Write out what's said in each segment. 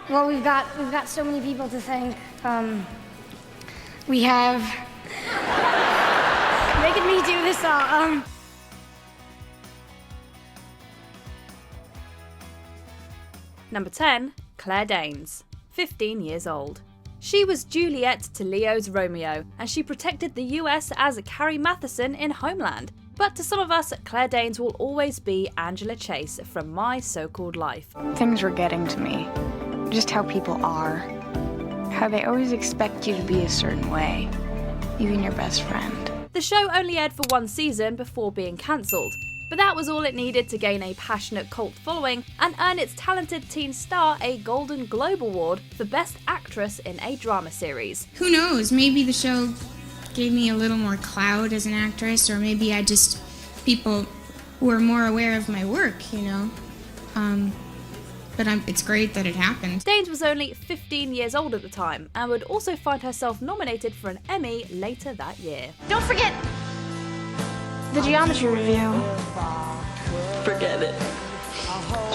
Well, we've got so many people to thank. We have making me do this all. Number 10, Claire Danes, 15 years old. She was Juliet to Leo's Romeo, and she protected the US as Carrie Matheson in Homeland. But to some of us, Claire Danes will always be Angela Chase from My So-Called Life. Things were getting to me. Just how people are. How they always expect you to be a certain way, even your best friend. The show only aired for one season before being cancelled, but that was all it needed to gain a passionate cult following and earn its talented teen star a Golden Globe Award for Best Actress in a Drama Series. Who knows, maybe the show gave me a little more clout as an actress, or maybe people were more aware of my work, you know? But it's great that it happened. Danes was only 15 years old at the time and would also find herself nominated for an Emmy later that year. Don't forget the geometry review. Forget it.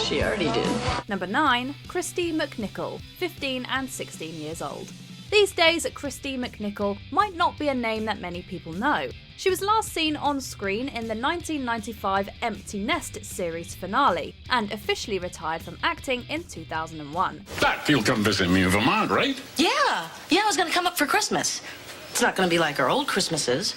She already did. Number 9, Christy McNichol, 15 and 16 years old. These days, Christy McNichol might not be a name that many people know. She was last seen on screen in the 1995 Empty Nest series finale and officially retired from acting in 2001. That you'll come visit me in Vermont, right? Yeah, I was gonna come up for Christmas. It's not gonna be like our old Christmases.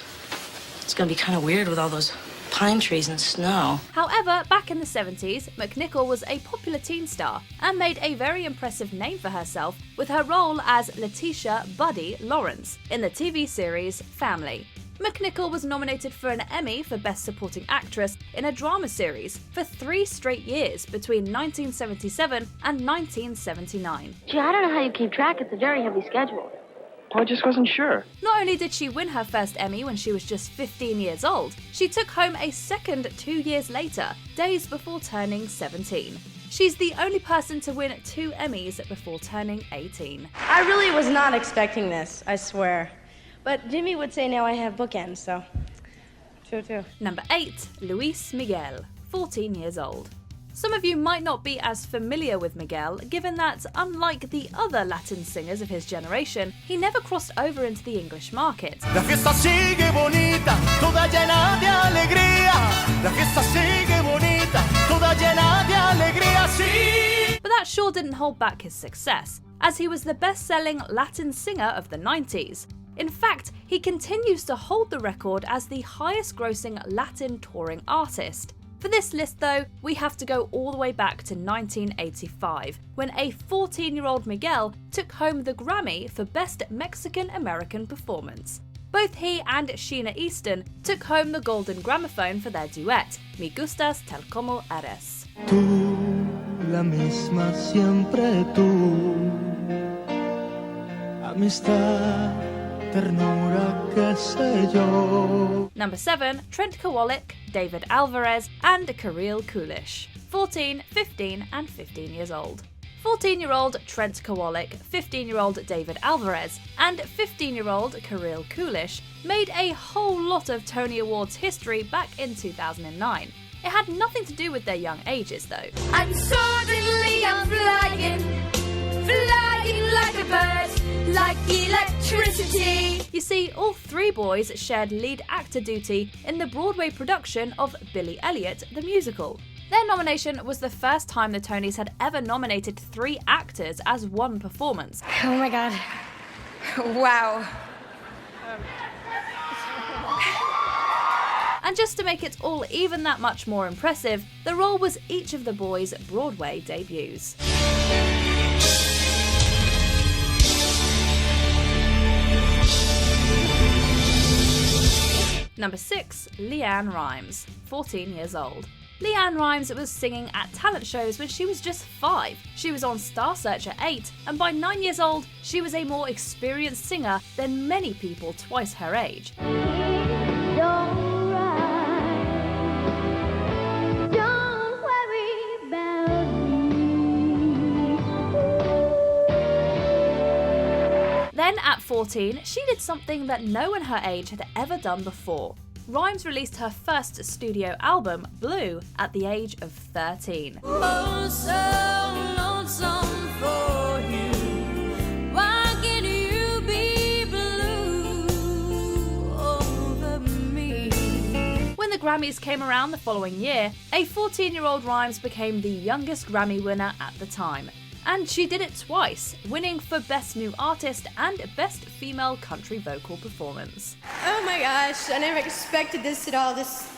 It's gonna be kind of weird with all those pine trees and snow. However, back in the 70s, McNichol was a popular teen star and made a very impressive name for herself with her role as Letitia Buddy Lawrence in the TV series Family. McNichol was nominated for an Emmy for Best Supporting Actress in a Drama Series for 3 straight years between 1977 and 1979. Gee, I don't know how you keep track. It's a very heavy schedule. Well, I just wasn't sure. Not only did she win her first Emmy when she was just 15 years old, she took home a second 2 years later, days before turning 17. She's the only person to win 2 Emmys before turning 18. I really was not expecting this, I swear. But Jimmy would say now I have bookends, so true. Number 8, Luis Miguel, 14 years old. Some of you might not be as familiar with Miguel, given that, unlike the other Latin singers of his generation, he never crossed over into the English market. La fiesta sigue bonita, toda llena de alegría. La fiesta sigue bonita, toda llena de alegría, sí. But that sure didn't hold back his success, as he was the best-selling Latin singer of the 90s. In fact, he continues to hold the record as the highest-grossing Latin touring artist. For this list though, we have to go all the way back to 1985, when a 14-year-old Miguel took home the Grammy for Best Mexican-American Performance. Both he and Sheena Easton took home the Golden Gramophone for their duet, Me Gustas Tal Como Eres. Tú, la misma siempre tú, amistad. Number 7, Trent Kowalik, David Alvarez, and Kirill Kulish, 14, 15, and 15 years old. 14-year-old Trent Kowalik, 15-year-old David Alvarez, and 15-year-old Kirill Kulish made a whole lot of Tony Awards history back in 2009. It had nothing to do with their young ages though. And suddenly I'm flying like a bird, like electricity. You see, all 3 boys shared lead actor duty in the Broadway production of Billy Elliot the Musical. Their nomination was the first time the Tonys had ever nominated 3 actors as one performance. Oh my god. Wow. And just to make it all even that much more impressive, the role was each of the boys' Broadway debuts. Number 6, Leanne Rimes, 14 years old. Leanne Rimes was singing at talent shows when she was just 5. She was on Star Search at 8, and by 9 years old, she was a more experienced singer than many people twice her age. Then at 14, she did something that no one her age had ever done before. Rimes released her first studio album, Blue, at the age of 13. Oh, so lonesome for you. Grammys came around the following year, a 14-year-old Rhymes became the youngest Grammy winner at the time. And she did it twice, winning for Best New Artist and Best Female Country Vocal Performance. Oh my gosh, I never expected this at all. This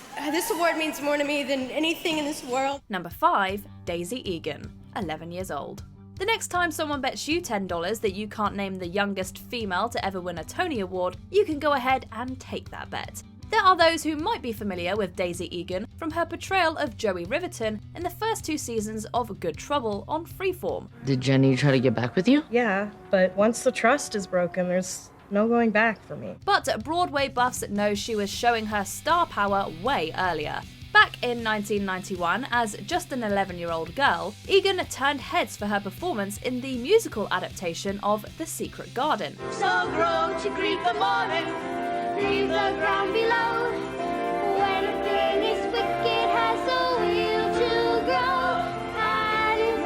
award means more to me than anything in this world. Number 5, Daisy Egan, 11 years old. The next time someone bets you $10 that you can't name the youngest female to ever win a Tony Award, you can go ahead and take that bet. There are those who might be familiar with Daisy Egan from her portrayal of Joey Riverton in the first 2 seasons of Good Trouble on Freeform. Did Jenny try to get back with you? Yeah, but once the trust is broken, there's no going back for me. But Broadway buffs know she was showing her star power way earlier. Back in 1991, as just an 11-year-old girl, Egan turned heads for her performance in the musical adaptation of The Secret Garden. So grow to greet the morning, leave the ground below. When a thing is wicked, has a will to grow and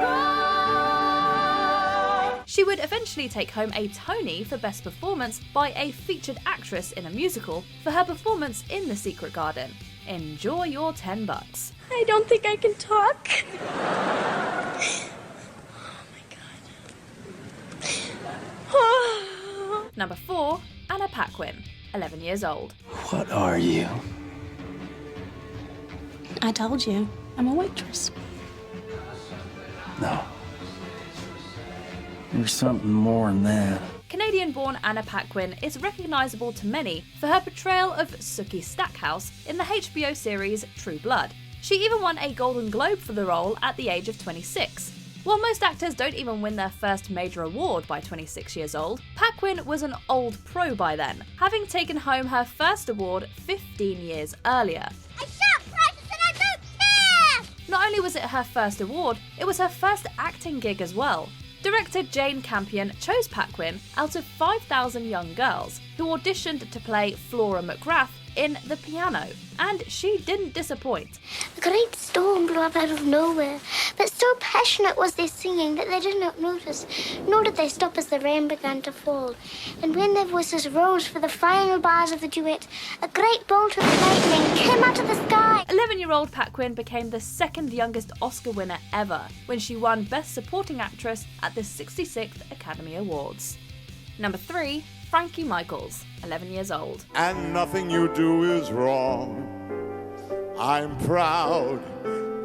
grow. She would eventually take home a Tony for Best Performance by a featured actress in a musical for her performance in The Secret Garden. Enjoy your $10. I don't think I can talk. Oh my god. Number 4, Anna Paquin, 11 years old. What are you? I told you, I'm a waitress. No. You're something more than that. Canadian-born Anna Paquin is recognisable to many for her portrayal of Sookie Stackhouse in the HBO series True Blood. She even won a Golden Globe for the role at the age of 26. While most actors don't even win their first major award by 26 years old, Paquin was an old pro by then, having taken home her first award 15 years earlier. I shan't practice and I don't care! Not only was it her first award, it was her first acting gig as well. Director Jane Campion chose Paquin out of 5,000 young girls who auditioned to play Flora McGrath in The Piano, and she didn't disappoint. A great storm blew up out of nowhere, but so passionate was their singing that they did not notice, nor did they stop as the rain began to fall. And when their voices rose for the final bars of the duet, a great bolt of lightning came out of the sky. 11-year-old Paquin became the second youngest Oscar winner ever when she won Best Supporting Actress at the 66th Academy Awards. Number 3, Frankie Michaels, 11 years old. And nothing you do is wrong. I'm proud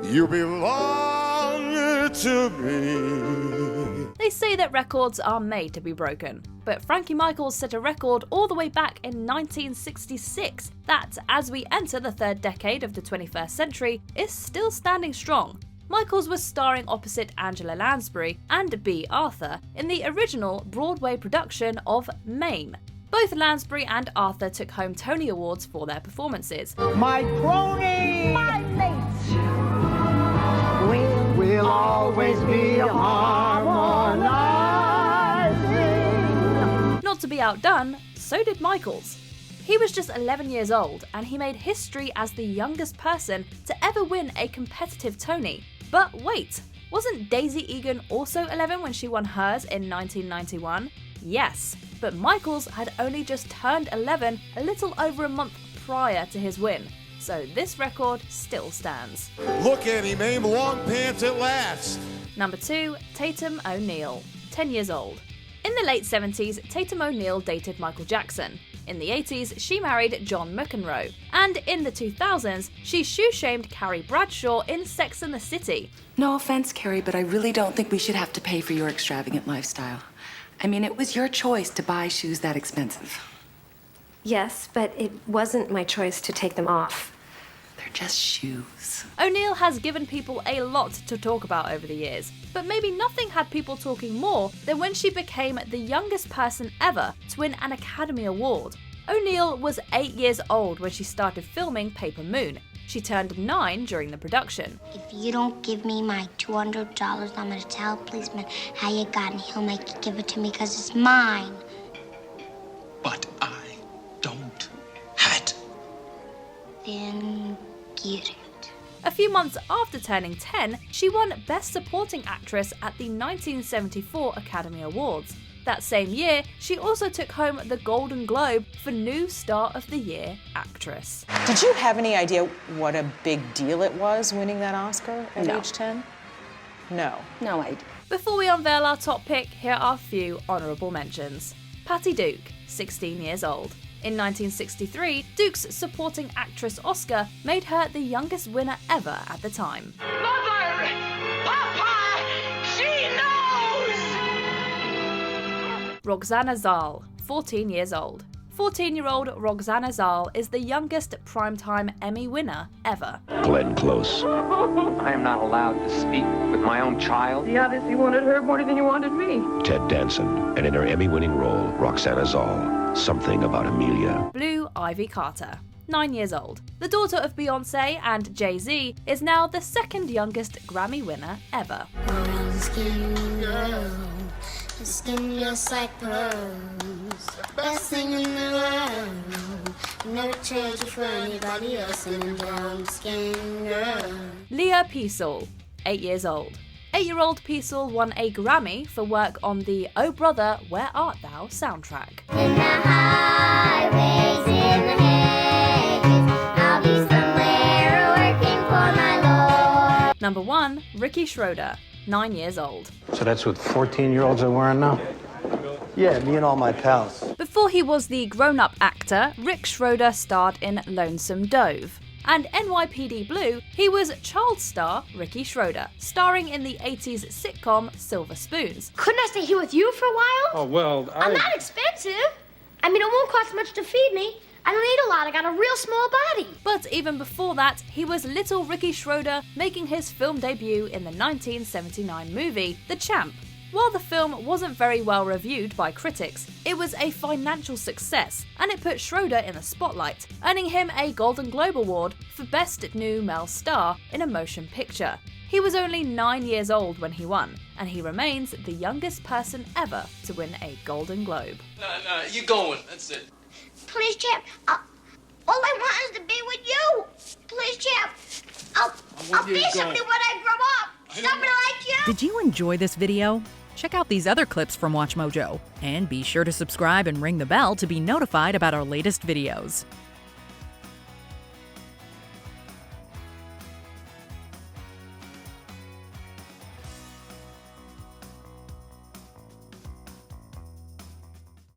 you belong to me. They say that records are made to be broken, but Frankie Michaels set a record all the way back in 1966 that, as we enter the 3rd decade of the 21st century, is still standing strong. Michaels was starring opposite Angela Lansbury and B. Arthur in the original Broadway production of Mame. Both Lansbury and Arthur took home Tony Awards for their performances. My crony, my mates, will always be harmonizing. Not to be outdone, so did Michaels. He was just 11 years old, and he made history as the youngest person to ever win a competitive Tony. But wait, wasn't Daisy Egan also 11 when she won hers in 1991? Yes, but Michaels had only just turned 11 a little over a month prior to his win, so this record still stands. Look at him, aim long pants at last. Number 2, Tatum O'Neal, 10 years old. In the late 70s, Tatum O'Neal dated Michael Jackson. In the 80s, she married John McEnroe. And in the 2000s, she shoe-shamed Carrie Bradshaw in Sex and the City. No offense, Carrie, but I really don't think we should have to pay for your extravagant lifestyle. I mean, it was your choice to buy shoes that expensive. Yes, but it wasn't my choice to take them off. They're just shoes. O'Neal has given people a lot to talk about over the years, but maybe nothing had people talking more than when she became the youngest person ever to win an Academy Award. O'Neal was 8 years old when she started filming Paper Moon. She turned 9 during the production. If you don't give me my $200, I'm gonna tell a policeman how you got it, and he'll make you give it to me because it's mine. But I don't have it. Then get it. A few months after turning 10, she won Best Supporting Actress at the 1974 Academy Awards. That same year, she also took home the Golden Globe for New Star of the Year Actress. Did you have any idea what a big deal it was winning that Oscar at age 10? No. No idea. Before we unveil our top pick, here are a few honourable mentions. Patty Duke, 16 years old. In 1963, Duke's Supporting Actress Oscar made her the youngest winner ever at the time. Mother! Papa! She knows! Roxana Zal, 14 years old. 14-year-old Roxana Zal is the youngest primetime Emmy winner ever. Glenn Close. I am not allowed to speak with my own child. You obviously wanted her more than you wanted me. Ted Danson, and in her Emmy-winning role, Roxana Zal, Something About Amelia. Blue Ivy Carter, 9 years old. The daughter of Beyoncé and Jay-Z, is now the second youngest Grammy winner ever. Skin just like pearls, best thing in the world. Never trade you for anybody else in a brown skin girl. Leah Peasall, 8 years old. 8-year-old Peasall won a Grammy for work on the Oh Brother, Where Art Thou soundtrack. In the highways, in the hedges, I'll be somewhere working for my Lord. Number 1, Ricky Schroeder, 9 years old. So that's what 14-year-olds are wearing now? Yeah, me and all my pals. Before he was the grown-up actor, Rick Schroeder starred in Lonesome Dove. And NYPD Blue, he was child star Ricky Schroeder, starring in the 80s sitcom Silver Spoons. Couldn't I stay here with you for a while? Oh, well, I'm not expensive. I mean, it won't cost much to feed me. I don't eat a lot. I got a real small body. But even before that, he was little Ricky Schroeder, making his film debut in the 1979 movie The Champ. While the film wasn't very well reviewed by critics, it was a financial success, and it put Schroeder in the spotlight, earning him a Golden Globe Award for Best New Male Star in a Motion Picture. He was only 9 years old when he won, and he remains the youngest person ever to win a Golden Globe. No, you're going. That's it. Please, Champ. All I want is to be with you. Please, Champ. I'll be somebody when I grow up. Somebody like you. Did you enjoy this video? Check out these other clips from WatchMojo, and be sure to subscribe and ring the bell to be notified about our latest videos.